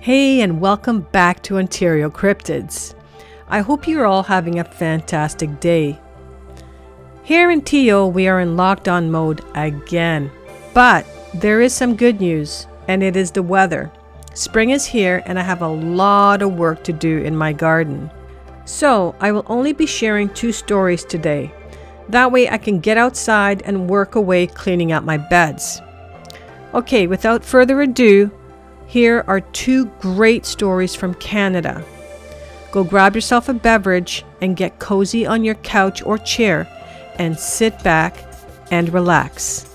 Hey, and welcome back to OntarioCyrptids. I hope you're all having a fantastic day. Here in TO, we are in lockdown mode again. But there is some good news, and it is the weather. Spring is here, and I have a lot of work to do in my garden. So I will only be sharing 2 stories today. That way I can get outside and work away cleaning out my beds. Okay, without further ado, here are 2 great stories from Canada. Go grab yourself a beverage and get cozy on your couch or chair and sit back and relax.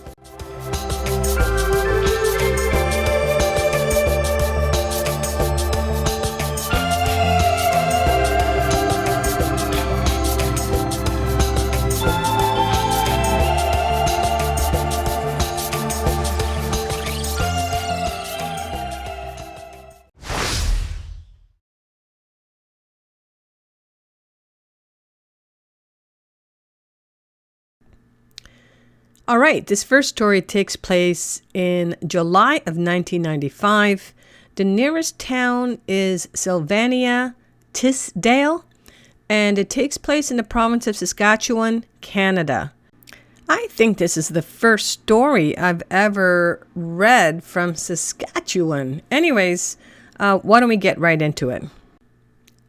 All right, this first story takes place in July of 1995. The nearest town is Sylvania, Tisdale, and it takes place in the province of Saskatchewan, Canada. I think this is the first story I've ever read from Saskatchewan. Anyways, why don't we get right into it?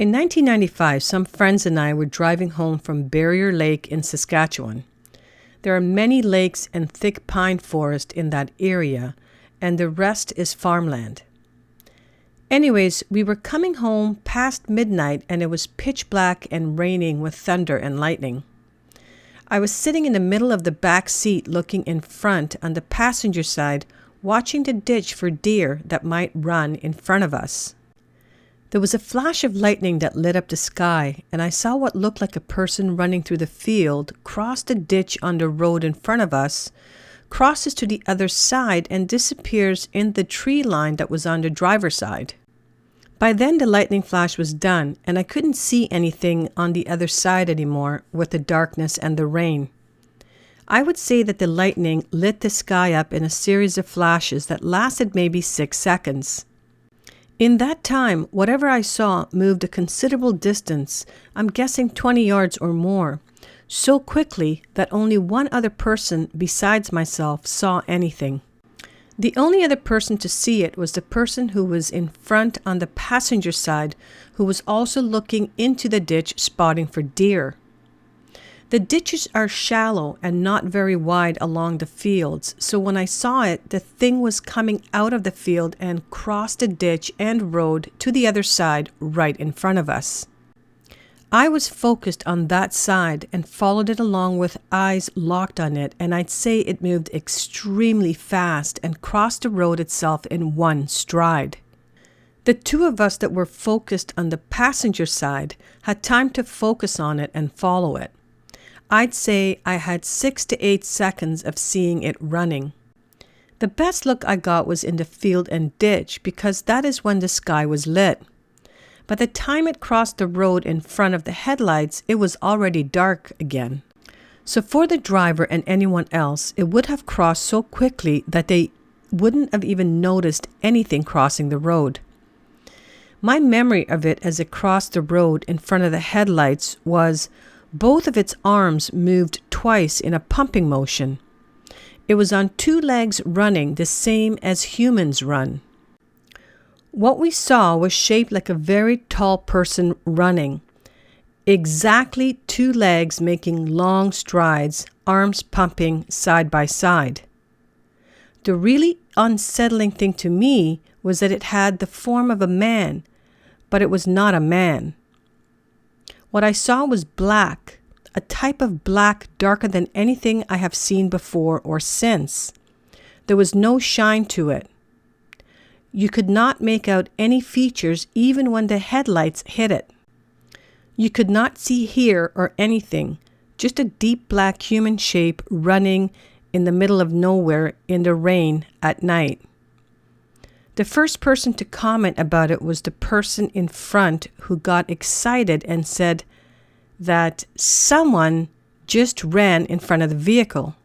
In 1995, some friends and I were driving home from Barrier Lake in Saskatchewan. There are many lakes and thick pine forest in that area, and the rest is farmland. Anyways, we were coming home past midnight and it was pitch black and raining with thunder and lightning. I was sitting in the middle of the back seat looking in front on the passenger side, watching the ditch for deer that might run in front of us. There was a flash of lightning that lit up the sky, and I saw what looked like a person running through the field, cross the ditch on the road in front of us, crosses to the other side, and disappears in the tree line that was on the driver's side. By then the lightning flash was done, and I couldn't see anything on the other side anymore with the darkness and the rain. I would say that the lightning lit the sky up in a series of flashes that lasted maybe 6 seconds. In that time, whatever I saw moved a considerable distance, I'm guessing 20 yards or more, so quickly that only one other person besides myself saw anything. The only other person to see it was the person who was in front on the passenger side, who was also looking into the ditch spotting for deer. The ditches are shallow and not very wide along the fields, so when I saw it, the thing was coming out of the field and crossed the ditch and road to the other side right in front of us. I was focused on that side and followed it along with eyes locked on it, and I'd say it moved extremely fast and crossed the road itself in one stride. The 2 of us that were focused on the passenger side had time to focus on it and follow it. I'd say I had 6 to 8 seconds of seeing it running. The best look I got was in the field and ditch because that is when the sky was lit. By the time it crossed the road in front of the headlights, it was already dark again. So for the driver and anyone else, it would have crossed so quickly that they wouldn't have even noticed anything crossing the road. My memory of it as it crossed the road in front of the headlights was both of its arms moved twice in a pumping motion. It was on 2 legs running the same as humans run. What we saw was shaped like a very tall person running. Exactly 2 legs making long strides, arms pumping side by side. The really unsettling thing to me was that it had the form of a man, but it was not a man. What I saw was black, a type of black darker than anything I have seen before or since. There was no shine to it. You could not make out any features even when the headlights hit it. You could not see heare or anything, just a deep black human shape running in the middle of nowhere in the rain at night. The first person to comment about it was the person in front who got excited and said that someone just ran in front of the vehicle.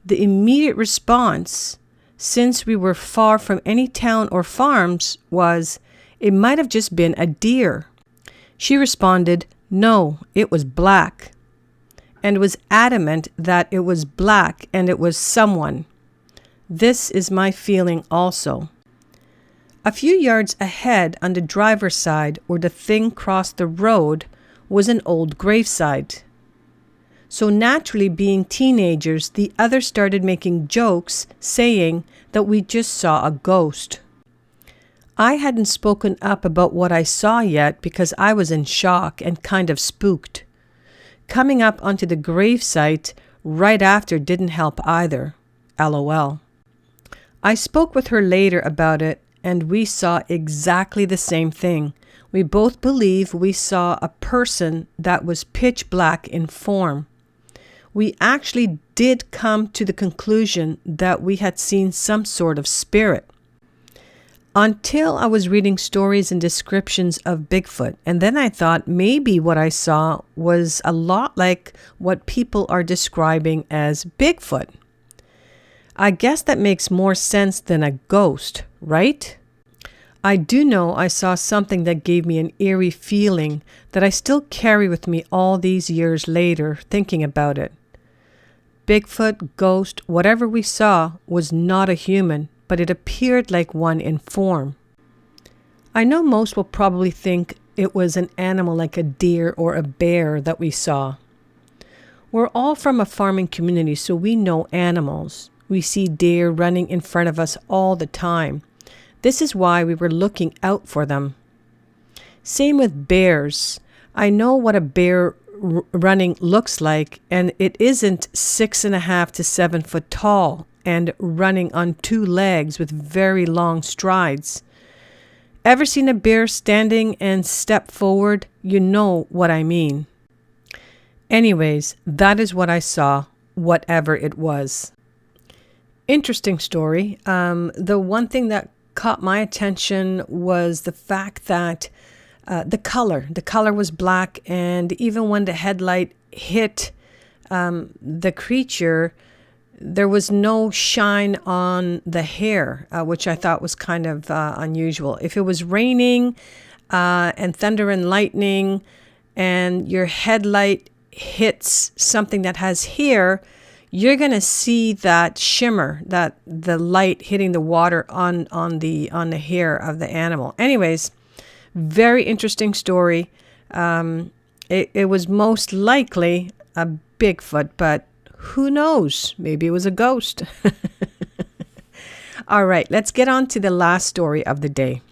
The immediate response since we were far from any town or farms, was, it might have just been a deer. She responded, no, it was black, and was adamant that it was black and it was someone. This is my feeling also. A few yards ahead on the driver's side where the thing crossed the road was an old gravesite. So naturally, being teenagers, the others started making jokes saying that we just saw a ghost. I hadn't spoken up about what I saw yet because I was in shock and kind of spooked. Coming up onto the gravesite right after didn't help either. LOL. I spoke with her later about it, and we saw exactly the same thing. We both believe we saw a person that was pitch black in form. We actually did come to the conclusion that we had seen some sort of spirit. Until I was reading stories and descriptions of Bigfoot, and then I thought maybe what I saw was a lot like what people are describing as Bigfoot. I guess that makes more sense than a ghost, right? I do know I saw something that gave me an eerie feeling that I still carry with me all these years later thinking about it. Bigfoot, ghost, whatever we saw was not a human, but it appeared like one in form. I know most will probably think it was an animal like a deer or a bear that we saw. We're all from a farming community, so we know animals. We see deer running in front of us all the time. This is why we were looking out for them. Same with bears. I know what a bear running looks like, and it isn't 6.5 to 7 foot tall and running on 2 legs with very long strides. Ever seen a bear standing and step forward? You know what I mean. Anyways, that is what I saw, whatever it was. Interesting story. The one thing that caught my attention was the fact that the color was black, and even when the headlight hit the creature, there was no shine on the hair, which I thought was kind of unusual. If it was raining and thunder and lightning, and your headlight hits something that has hair, you're going to see that shimmer, that the light hitting the water on the hair of the animal. Anyways, very interesting story. It was most likely a Bigfoot, but who knows? Maybe it was a ghost. All right, let's get on to the last story of the day.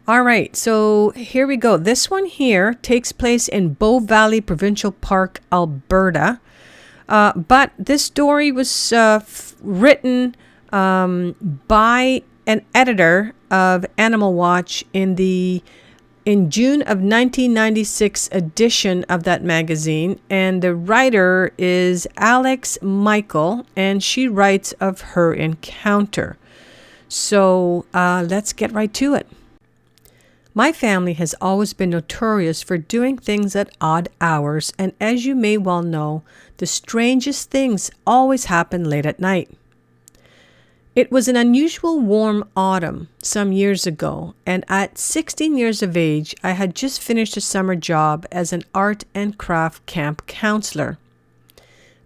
All right, so here we go. This one here takes place in Bow Valley Provincial Park, Alberta. But this story was written by an editor of Animal Watch in June of 1996 edition of that magazine. And the writer is Alex Michael, and she writes of her encounter. So let's get right to it. My family has always been notorious for doing things at odd hours, and as you may well know, the strangest things always happen late at night. It was an unusual warm autumn some years ago, and at 16 years of age, I had just finished a summer job as an art and craft camp counselor.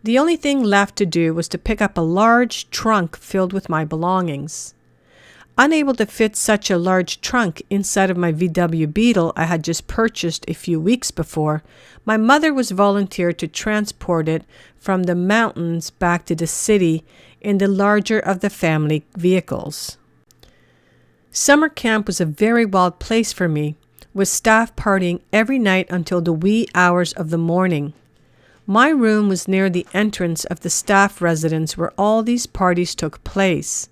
The only thing left to do was to pick up a large trunk filled with my belongings. Unable to fit such a large trunk inside of my VW Beetle I had just purchased a few weeks before, my mother was volunteered to transport it from the mountains back to the city in the larger of the family vehicles. Summer camp was a very wild place for me, with staff partying every night until the wee hours of the morning. My room was near the entrance of the staff residence where all these parties took place.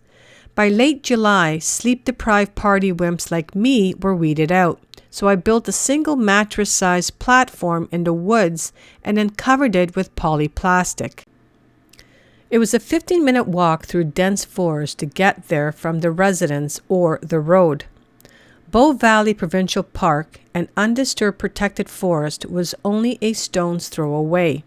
By late July, sleep-deprived party wimps like me were weeded out, so I built a single mattress-sized platform in the woods and then covered it with polyplastic. It was a 15-minute walk through dense forest to get there from the residence or the road. Bow Valley Provincial Park, an undisturbed protected forest, was only a stone's throw away.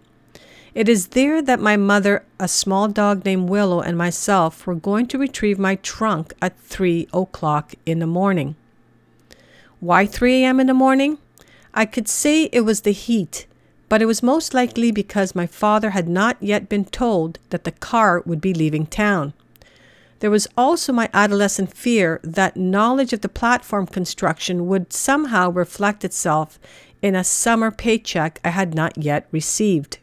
It is there that my mother, a small dog named Willow, and myself were going to retrieve my trunk at 3 o'clock in the morning. Why 3 a.m. in the morning? I could say it was the heat, but it was most likely because my father had not yet been told that the car would be leaving town. There was also my adolescent fear that knowledge of the platform construction would somehow reflect itself in a summer paycheck I had not yet received.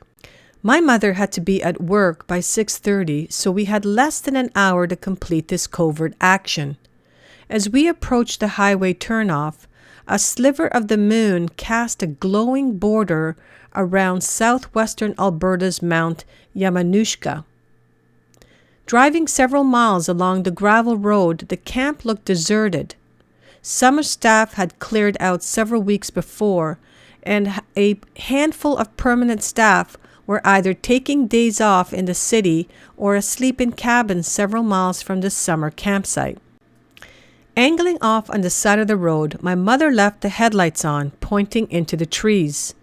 My mother had to be at work by 6:30, so we had less than an hour to complete this covert action. As we approached the highway turnoff, a sliver of the moon cast a glowing border around southwestern Alberta's Mount Yamanushka. Driving several miles along the gravel road, the camp looked deserted. Summer staff had cleared out several weeks before, and a handful of permanent staff were either taking days off in the city or asleep in cabins several miles from the summer campsite. Angling off on the side of the road, my mother left the headlights on, pointing into the trees.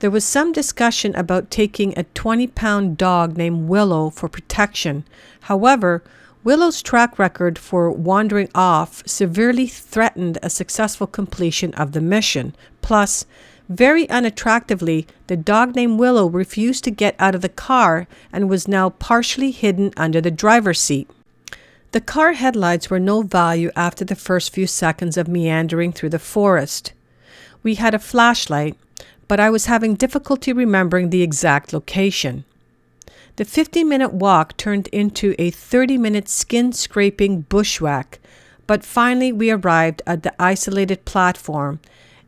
There was some discussion about taking a 20-pound dog named Willow for protection. However, Willow's track record for wandering off severely threatened a successful completion of the mission. Plus, very unattractively, the dog named Willow refused to get out of the car and was now partially hidden under the driver's seat. The car headlights were no value after the first few seconds of meandering through the forest. We had a flashlight, but I was having difficulty remembering the exact location. The 50-minute walk turned into a 30-minute skin-scraping bushwhack, but finally we arrived at the isolated platform,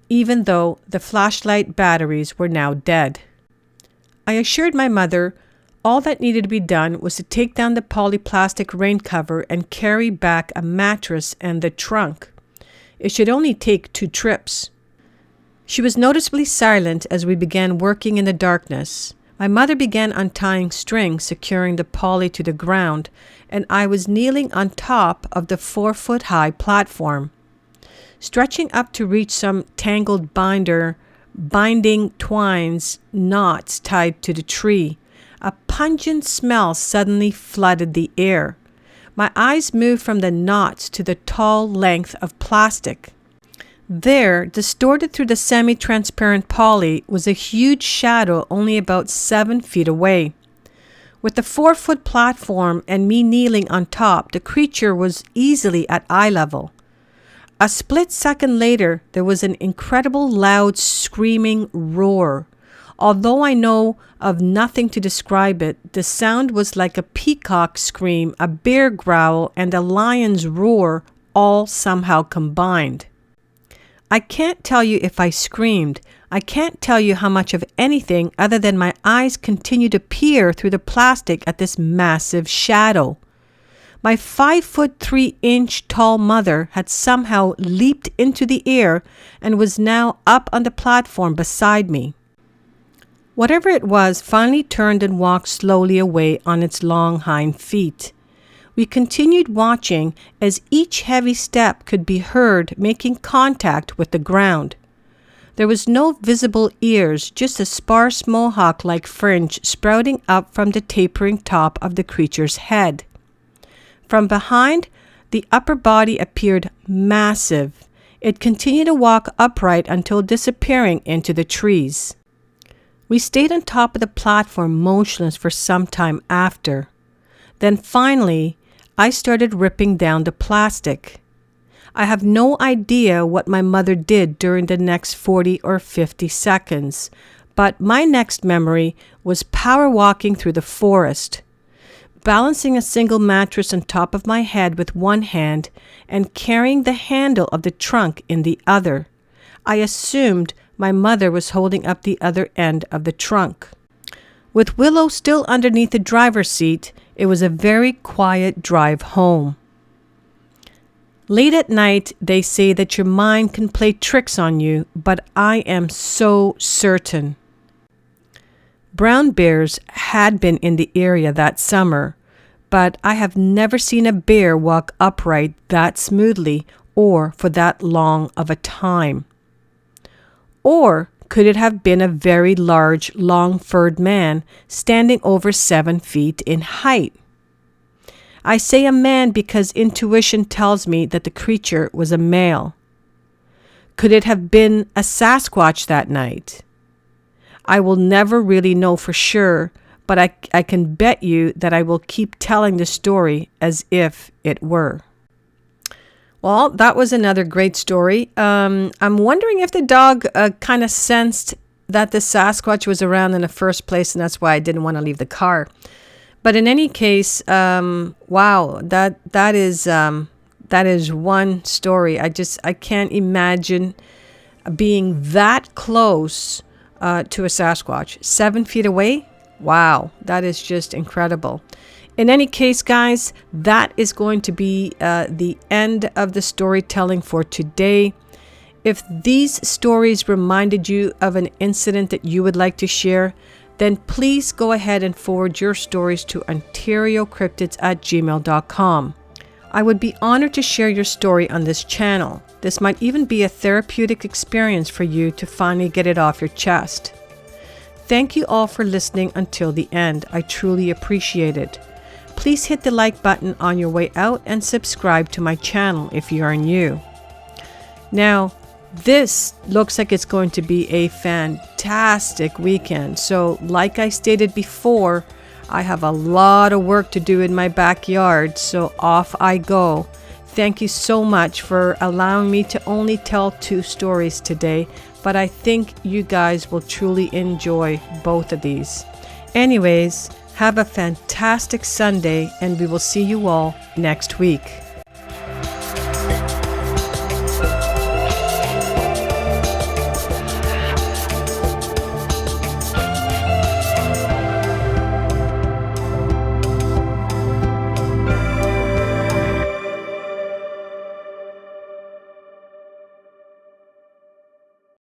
even though the flashlight batteries were now dead. I assured my mother all that needed to be done was to take down the polyplastic rain cover and carry back a mattress and the trunk. It should only take 2 trips. She was noticeably silent as we began working in the darkness. My mother began untying strings securing the poly to the ground, and I was kneeling on top of the 4-foot-high platform. Stretching up to reach some tangled binding twines, knots tied to the tree, a pungent smell suddenly flooded the air. My eyes moved from the knots to the tall length of plastic. There, distorted through the semi-transparent poly, was a huge shadow only about 7 feet away. With the 4-foot platform and me kneeling on top, the creature was easily at eye level. A split second later, there was an incredible loud screaming roar. Although I know of nothing to describe it, the sound was like a peacock scream, a bear growl, and a lion's roar, all somehow combined. I can't tell you if I screamed. I can't tell you how much of anything other than my eyes continued to peer through the plastic at this massive shadow. My 5'3" tall mother had somehow leaped into the air and was now up on the platform beside me. Whatever it was finally turned and walked slowly away on its long hind feet. We continued watching as each heavy step could be heard making contact with the ground. There was no visible ears, just a sparse mohawk-like fringe sprouting up from the tapering top of the creature's head. From behind, the upper body appeared massive. It continued to walk upright until disappearing into the trees. We stayed on top of the platform motionless for some time after. Then finally, I started ripping down the plastic. I have no idea what my mother did during the next 40 or 50 seconds, but my next memory was power walking through the forest, balancing a single mattress on top of my head with one hand and carrying the handle of the trunk in the other. I assumed my mother was holding up the other end of the trunk. With Willow still underneath the driver's seat, it was a very quiet drive home. Late at night, they say that your mind can play tricks on you, but I am so certain. Brown bears had been in the area that summer, but I have never seen a bear walk upright that smoothly or for that long of a time? Or could it have been a very large, long-furred man standing over 7 feet in height? I say a man because intuition tells me that the creature was a male. Could it have been a Sasquatch that night? I will never really know for sure, but I can bet you that I will keep telling the story as if it were. Well, that was another great story. I'm wondering if the dog kind of sensed that the Sasquatch was around in the first place, and that's why I didn't want to leave the car. But in any case, wow, that is one story. I can't imagine being that close to a Sasquatch. 7 feet away? Wow, that is just incredible. In any case, guys, that is going to be the end of the storytelling for today. If these stories reminded you of an incident that you would like to share, then please go ahead and forward your stories to OntarioCyrptids@gmail.com. I would be honored to share your story on this channel. This might even be a therapeutic experience for you to finally get it off your chest. Thank you all for listening until the end. I truly appreciate it. Please hit the like button on your way out and subscribe to my channel if you are new. Now, this looks like it's going to be a fantastic weekend. So, like I stated before, I have a lot of work to do in my backyard, so off I go. Thank you so much for allowing me to only tell 2 stories today, but I think you guys will truly enjoy both of these. Anyways, have a fantastic Sunday, and we will see you all next week.